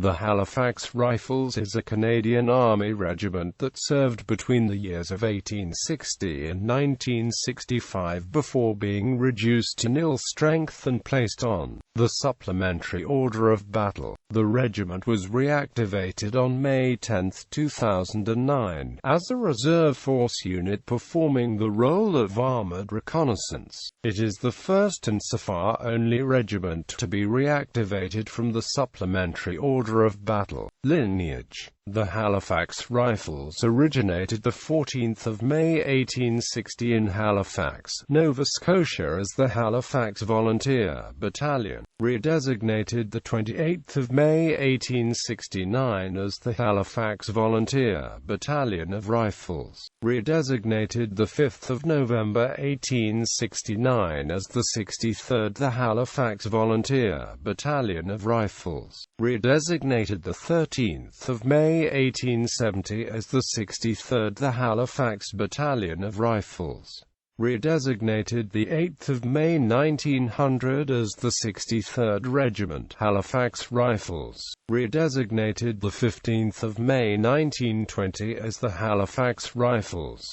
The Halifax Rifles is a Canadian Army regiment that served between the years of 1860 and 1965 before being reduced to nil strength and placed on the Supplementary Order of Battle. The regiment was reactivated on May 10, 2009, as a reserve force unit performing the role of armoured reconnaissance. It is the first and so far only regiment to be reactivated from the Supplementary Order of Battle lineage. The Halifax Rifles originated the 14th of May 1860 in Halifax, Nova Scotia as the Halifax Volunteer Battalion, redesignated the 28th of May 1869 as the Halifax Volunteer Battalion of Rifles, redesignated the 5th of November 1869 as the 63rd the Halifax Volunteer Battalion of Rifles, redesignated the 13th of May 1870 as the 63rd the Halifax Battalion of Rifles, redesignated the 8th of May 1900 as the 63rd Regiment Halifax Rifles, redesignated the 15th of May 1920 as the Halifax Rifles,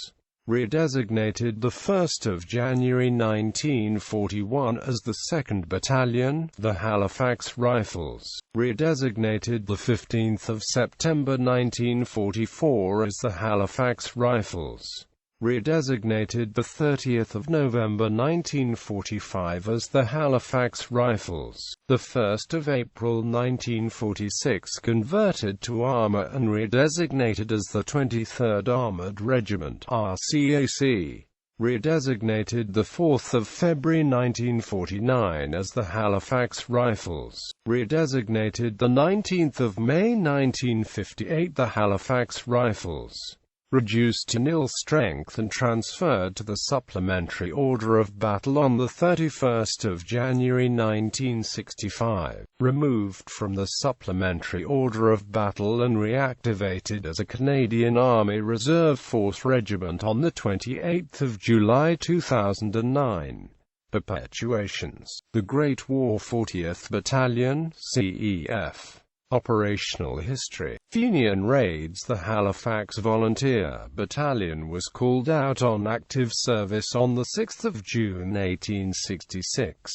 redesignated the 1st of January 1941 as the 2nd Battalion, the Halifax Rifles, redesignated the 15th of September 1944 as the Halifax Rifles, redesignated the 30th of November 1945 as the Halifax Rifles, the 1st of April 1946 converted to armour and redesignated as the 23rd Armoured Regiment RCAC, redesignated the 4th of February 1949 as the Halifax Rifles, redesignated the 19th of May 1958 the Halifax Rifles, reduced to nil strength and transferred to the Supplementary Order of Battle on the 31st of January 1965, removed from the Supplementary Order of Battle and reactivated as a Canadian Army Reserve Force regiment on the 28th of July 2009. Perpetuations: The Great War 40th Battalion, CEF. Operational history: Fenian raids. The Halifax Volunteer Battalion was called out on active service on 6 June 1866.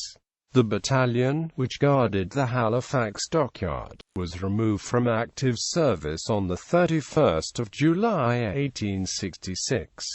The battalion, which guarded the Halifax dockyard, was removed from active service on 31 July 1866.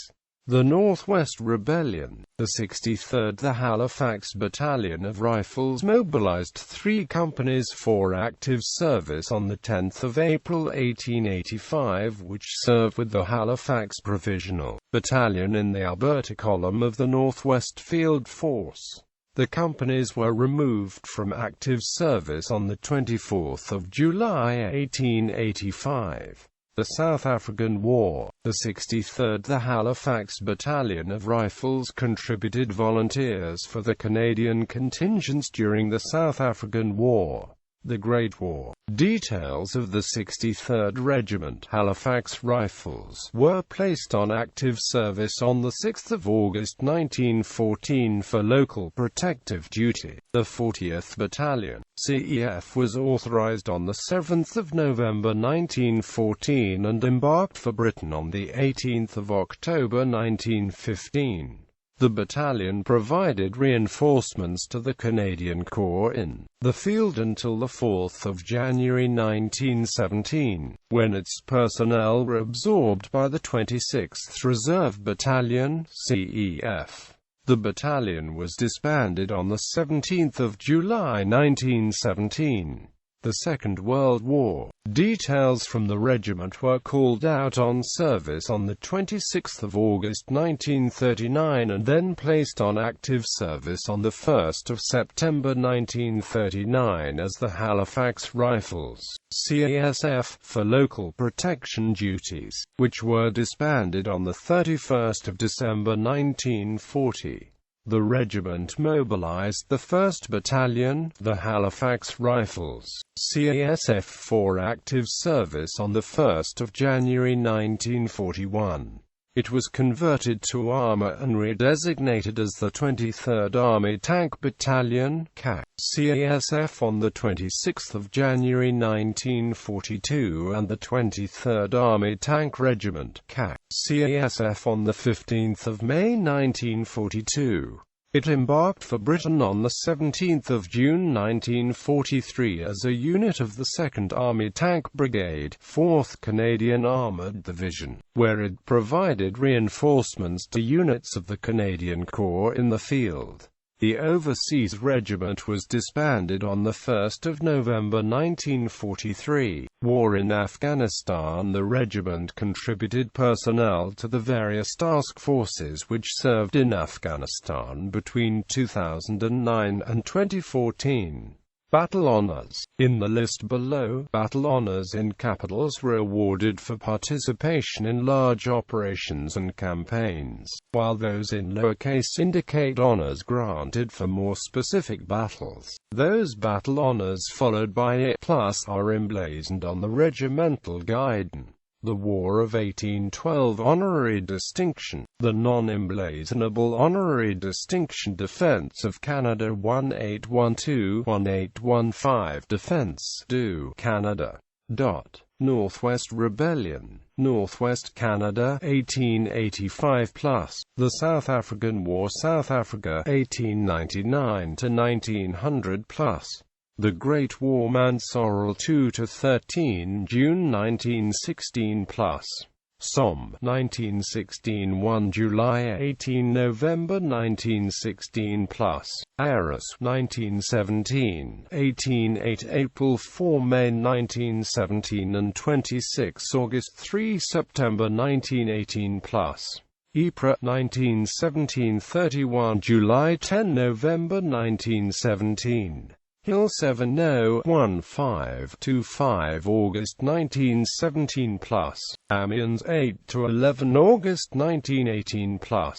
The Northwest Rebellion. The 63rd the Halifax Battalion of Rifles mobilized 3 companies for active service on 10 April 1885, which served with the Halifax Provisional Battalion in the Alberta column of the Northwest Field Force. The companies were removed from active service on 24 July 1885. The South African War. The 63rd the Halifax Battalion of Rifles contributed volunteers for the Canadian contingents during the South African War. The Great War. Details of the 63rd Regiment Halifax Rifles were placed on active service on 6 August 1914 for local protective duty. The 40th Battalion, CEF, was authorized on 7 November 1914 and embarked for Britain on 18 October 1915. The battalion provided reinforcements to the Canadian Corps in the field until 4 January 1917, when its personnel were absorbed by the 26th Reserve Battalion, CEF. The battalion was disbanded on 17 July 1917. The Second World War. Details from the regiment were called out on service on 26 August 1939 and then placed on active service on 1 September 1939 as the Halifax Rifles, CASF, for local protection duties, which were disbanded on 31 December 1940. The regiment mobilized the 1st Battalion, the Halifax Rifles, CASF, for active service on 1 January 1941. It was converted to armor and redesignated as the 23rd Army Tank Battalion (CASF) on 26 January 1942 and the 23rd Army Tank Regiment (CASF) on 15 May 1942. It embarked for Britain on 17 June 1943 as a unit of the 2nd Army Tank Brigade, 4th Canadian Armoured Division, where it provided reinforcements to units of the Canadian Corps in the field. The Overseas Regiment was disbanded on 1 November 1943. War in Afghanistan. The regiment contributed personnel to the various task forces which served in Afghanistan between 2009 and 2014. Battle Honours. In the list below, battle honours in capitals were awarded for participation in large operations and campaigns, while those in lowercase indicate honours granted for more specific battles. Those battle honours followed by IT+ are emblazoned on the regimental guidon. The War of 1812 Honorary Distinction. The non-emblazonable Honorary Distinction Defence of Canada 1812-1815 Defence du Canada. Northwest Rebellion. Northwest Canada 1885+. The South African War South Africa 1899-1900+. The Great War Mansorrel 2-13 June 1916+. Somme 1916 1 July 18 November 1916+. Arras 1917 18 8 April 4 May 1917 and 26 August 3 September 1918+. Ypres 1917 31 July 10 November 1917. Hill 7015-25 August 1917+. Amiens 8-11 August 1918+.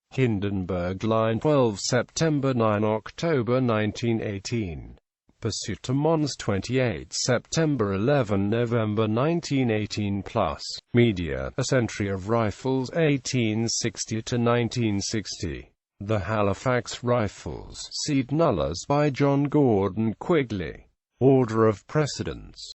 Hindenburg Line 12 September 9 October 1918. Pursuit to Mons 28 September 11 November 1918+. Media, A Century of Rifles 1860-1960. The Halifax Rifles, Seed Nullers by John Gordon Quigley. Order of Precedence.